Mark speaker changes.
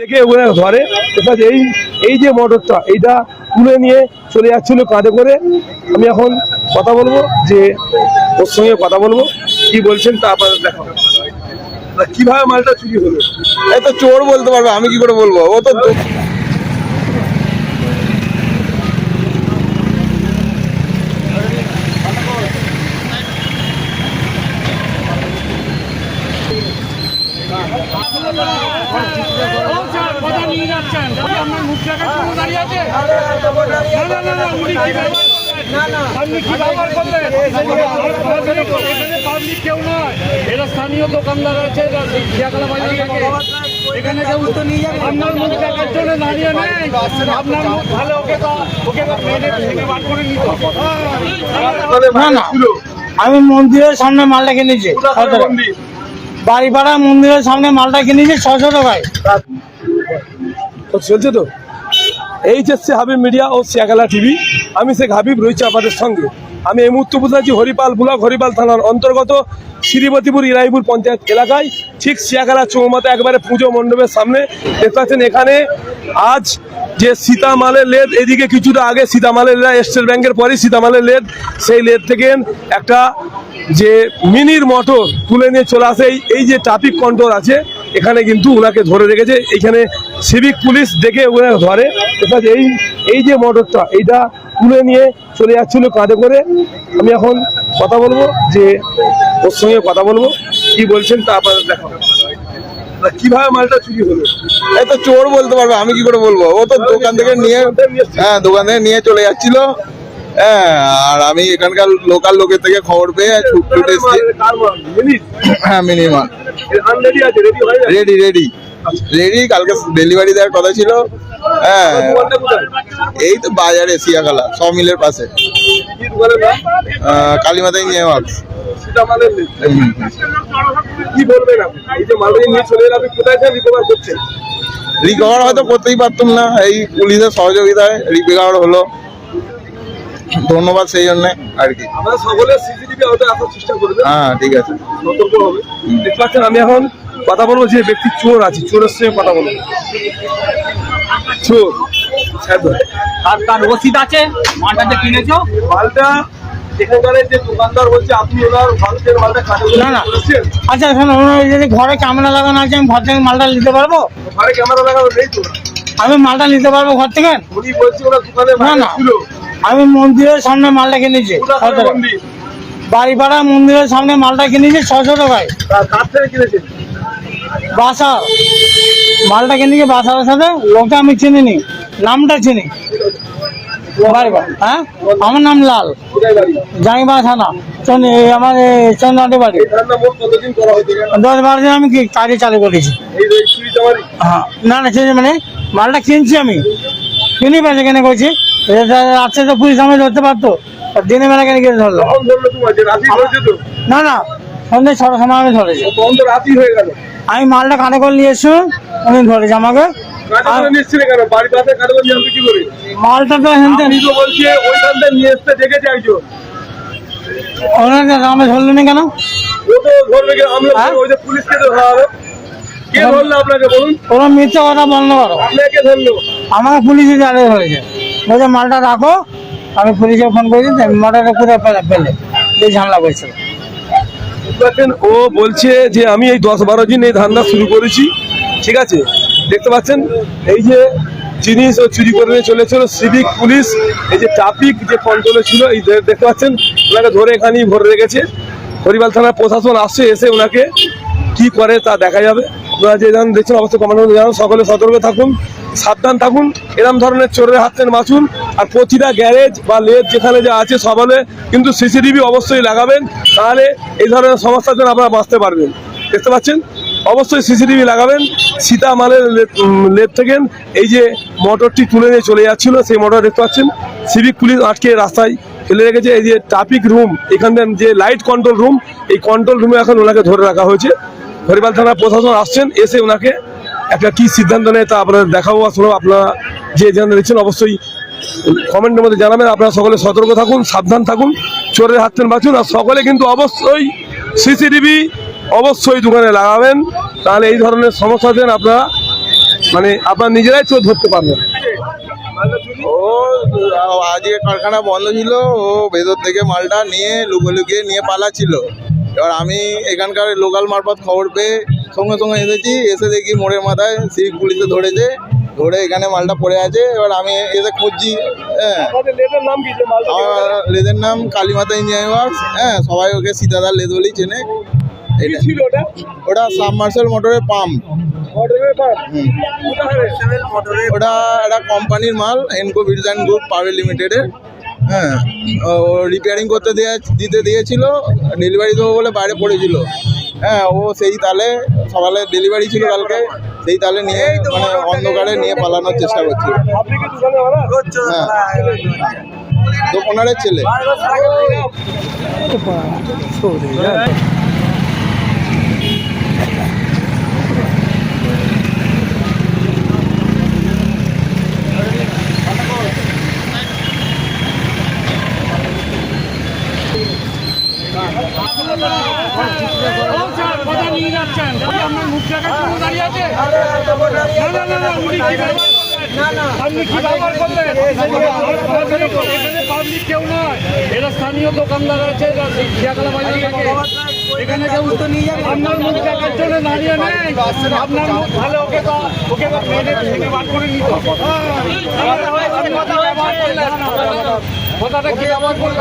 Speaker 1: দেখে ওরা ধরে এই যে মোটরটা এইটা তুলে নিয়ে চলে যাচ্ছিল কাঁধে করে। আমি এখন কথা বলবো, যে ওর সঙ্গে কথা বলবো, কি বলছেন তা আপনাদের দেখাবো। কিভাবে মালটা চুরি হলো?
Speaker 2: এই তো চোর বলতে পারবে, আমি কি করে বলবো? ও তো
Speaker 3: স্থানীয় দোকানদার আছে, এখানে কেউ আপনার মুখ দেখার জন্য দাঁড়িয়ে নেই। আপনার মুখ ভালো, ওকে বার করে নিতে
Speaker 4: না না, আমি মন্দিরের সামনে মালটা কিনেছি, বাড়িপাড়া মন্দিরের সামনে মালটা কিনেছি 600 টাকায়।
Speaker 1: চলছে তো। এইচএসসি হাবিব মিডিয়া ও সিয়াগালা টিভি, আমি শেখ হাবিব রয়েছে আপনাদের সঙ্গে। আমি এই মুহূর্তে বসে আছি হরিপাল ব্লক, হরিপাল থানার অন্তর্গত শ্রীবতীপুর ইরাইপুর পঞ্চায়েত এলাকায়, ঠিক সিয়াগালা চৌমাথা একবারে পুজো মণ্ডপের সামনে। দেখতে পাচ্ছেন এখানে আজ যে সীতামালের লেদ, এদিকে কিছুটা আগে সীতামালের স্টেট ব্যাংকের পরে সীতামালের লেদ, সেই লেদ থেকে একটা যে মিনির মোটর তুলে নিয়ে চলে আসে। এই যে ট্রাফিক কন্ট্রোল আছে এখানে কিন্তু ওনাকে ধরে রেখেছে। এইখানে সিভিক পুলিশ দেখে ওনাকে ধরে। এই যে মোটরটা এইটা তুলে নিয়ে চলে যাচ্ছিল কাঁধে করে। আমি এখন কথা বলবো, যে ওর সঙ্গে কথা বলবো, কি বলছেন তা আপনাদের দেখাবো। কিভাবে মালটা চুরি হলো?
Speaker 2: এই তো চোর বলতে পারবে, আমি কি করে বলবো? ও তো দোকান থেকে নিয়ে, হ্যাঁ দোকান থেকে নিয়ে চলে যাচ্ছিল। হ্যাঁ, আর আমি এখানকার লোকাল লোকের থেকে খবর পেয়ে ছুটে এসেছি। হ্যাঁ মিনিমাম রেডি রেডি রেডি, কালকে ডেলিভারি দেওয়ার কথা ছিল। হ্যাঁ এই তো বাজারে সিয়াগালা সমিলের পাশে, কালীমাতাই নিয়ে ভাবছি।
Speaker 1: কি বলবেন আপনি? এই যে মালটা নিয়ে চলে এলে আপনি কোথায় রিকভার করছেন?
Speaker 2: রিকভার হয়তো করতেই পারতাম না, এই পুলিশের সহযোগিতায় রিকভার হলো। ধন্যবাদ সেই জন্য আর কি।
Speaker 1: আমরা সকলে সিসিটিভি আওতায় আসার চেষ্টা করবেন।
Speaker 2: হ্যাঁ ঠিক আছে,
Speaker 1: সতর্ক হবে। দেখতে পাচ্ছেন আমি এখন কথা বলবো, যে ব্যক্তি চোর আছে, চোরের সঙ্গে কথা বলবো। চোর
Speaker 4: তার রসিদ আছে, মালটা যে কিনেছো
Speaker 1: মালটা এখানকার যে দোকানদার বলছে আপনি ওনার মানুষের মালটা কাটে
Speaker 4: না না। আচ্ছা শোনো, যদি ঘরে ক্যামেরা লাগানো আছে, আমি ঘর থেকে মালটা নিতে পারবো?
Speaker 1: ঘরে ক্যামেরা লাগানো নেই তো?
Speaker 4: আমি মালটা নিতে পারবো ঘর থেকে?
Speaker 1: উনি বলছে ওরা দোকানে
Speaker 4: না না, আমি মন্দিরের সামনে মালটা কিনেছি, বাড়িপাড়া মন্দিরের সামনে মালটা কিনেছি 600 টাকায়।
Speaker 1: কার থেকে কিনেছেন?
Speaker 4: বাসা মালটা কিনেছি বাসার সাথে, লোকটা আমি চিনিনি, নামটা চিনি। হ্যাঁ, আমার নাম লাল, জাইবা থানা, আমার চন্দ্রাটি বাড়ি। 10-12 দিন আমি কাজে চালু করেছি। হ্যাঁ না না, সেই মানে মালটা কিনছি, আমি কিনি বেঁচে কেনে করছি। রাত্রে তো পুলিশ আমি ধরতে পারতো, দিনের বেলা কেন গিয়ে ধরলো? না না, সন্ধ্যে 6টার সময় আমি ধরেছি। আমি মালটা কানে করে নিয়ে এসছি, উনি ধরেছি আমাকে। মালটা তো আমি ধরলো না কেন? ওরা মিথ্যা কথা বন্ধ করো। আমাকে পুলিশে জানিয়ে ধরেছে, বলছে মালটা রাখো। আমি পুলিশে ফোন করেছি, মালটা কোথায় পেলে এই ঝামেলা করেছিল।
Speaker 1: ও বলছে যে আমি এই 10-12 দিন এই ধান্দা শুরু করেছি, ঠিক আছে। দেখতে পাচ্ছেন এই যে জিনিস ও চুরি করে নিয়ে চলেছিল। সিভিক পুলিশ এই যে ট্রাফিক যে কন্ট্রোলে ছিল, এই দেখতে পাচ্ছেন ওনাকে ধরে এখানেই ভরে রেখেছে। হরিপাল থানার প্রশাসন আসছে, এসে ওনাকে কি করে তা দেখা যাবে। আপনারা যে দেখছেন অবশ্যই কমেন্ট করে জানান। সকলে সতর্ক থাকুন, সাবধান থাকুন, এরকম ধরনের চোরের হাত থেকে বাঁচুন। আর প্রতিটা গ্যারেজ বা লেদ যেখানে যা আছে সকলে কিন্তু সিসিটিভি অবশ্যই লাগাবেন, তাহলে এই ধরনের সমস্যার জন্য আপনারা বাঁচতে পারবেন। দেখতে পাচ্ছেন অবশ্যই সিসিটিভি লাগাবেন। সীতামালের লেদ থেকে এই যে মোটরটি তুলে নিয়ে চলে যাচ্ছিল, সেই মোটর দেখতে পাচ্ছেন সিভিক পুলিশ আটকে রাস্তায় ফেলে রেখেছে। এই যে ট্রাফিক রুম, এখানকার যে লাইট কন্ট্রোল রুম, এই কন্ট্রোল রুমে এখন ওনাকে ধরে রাখা হয়েছে। হরিপাল থানার প্রশাসন আসছেন, এসে ওনাকে একটা কি সিদ্ধান্ত নেয় তা আপনাদের দেখাবো। আসলে আপনারা যে জানতে দিচ্ছেন অবশ্যই কমেন্টের মধ্যে জানাবেন। আপনারা সকলে সতর্ক থাকুন, সাবধান থাকুন, চোরের হাত থেকে বাঁচুন। আর সকলে কিন্তু অবশ্যই সিসিটিভি অবশ্যই দোকানে লাগাবেন, তাহলে এই ধরনের সমস্যা দেন আপনারা মানে আপনার নিজেরাই চোর ধরতে পারবেন?
Speaker 2: ও আজকে কারখানা বন্ধ ছিল, ও ভেতর থেকে মালটা নিয়ে লুকিয়ে নিয়ে পালাচ্ছিল। এবার আমি এখানকার লোকাল মারফত খবর পেয়ে সঙ্গে সঙ্গে এসেছি, এসে দেখি মোড়ের মাথায় সিভিক পুলিশে ধরেছে, ধরে এখানে মালটা পড়ে আছে। এবার আমি এসে খুঁজছি। হ্যাঁ,
Speaker 1: আপনাদের লেদের নাম কি যে মালটা
Speaker 2: আমার লেদের নাম কালীমাতা ইঞ্জিনিয়ারিং ওয়ার্কস। হ্যাঁ, সবাই ওকে সীতাদার লেদ বলেই চেনে।
Speaker 1: কি
Speaker 2: এটা
Speaker 1: ছিল ওটা?
Speaker 2: ওটা সাবমার্সেল মোটরের পাম্প।
Speaker 1: অর্ডারের পার
Speaker 2: ওটা একটা কোম্পানির মাল, Enco beans and group private লিমিটেডের। হ্যাঁ, ও রিপেয়ারিং করতে দিতে দিয়েছিল, ডেলিভারি দেবো বলে বাইরে পড়েছিল। হ্যাঁ, ও সেই তালে সকালে ডেলিভারি ছিল কালকে, সেই তালে নিয়ে মানে অন্ধকারে নিয়ে পালানোর চেষ্টা করছিল।
Speaker 1: আপনি কি দোকানে ভাড়া?
Speaker 2: হ্যাঁ, দোকানের ছেলে।
Speaker 3: কথা নিয়ে যাচ্ছেন আপনার মুখ দেখার জন্য দাঁড়িয়ে আছে। না, উনি কি ব্যবহার করলেন? আপনি কি ব্যবহার করলেন? এখানে পাবলিক কেউ নয়, এরা স্থানীয় দোকানদার আছে, জিয়াকলা বাজার থেকে। এখানে কেউ তো নিয়ে যাবে, আপনার মুখ দেখার জন্য দাঁড়িয়ে নেই। আপনার মুখ ভালো, ওকে তো মেরে ভেঙে বার করে নিত। কথা ব্যবহার করলেন, কথাটা কি ব্যবহার করলেন?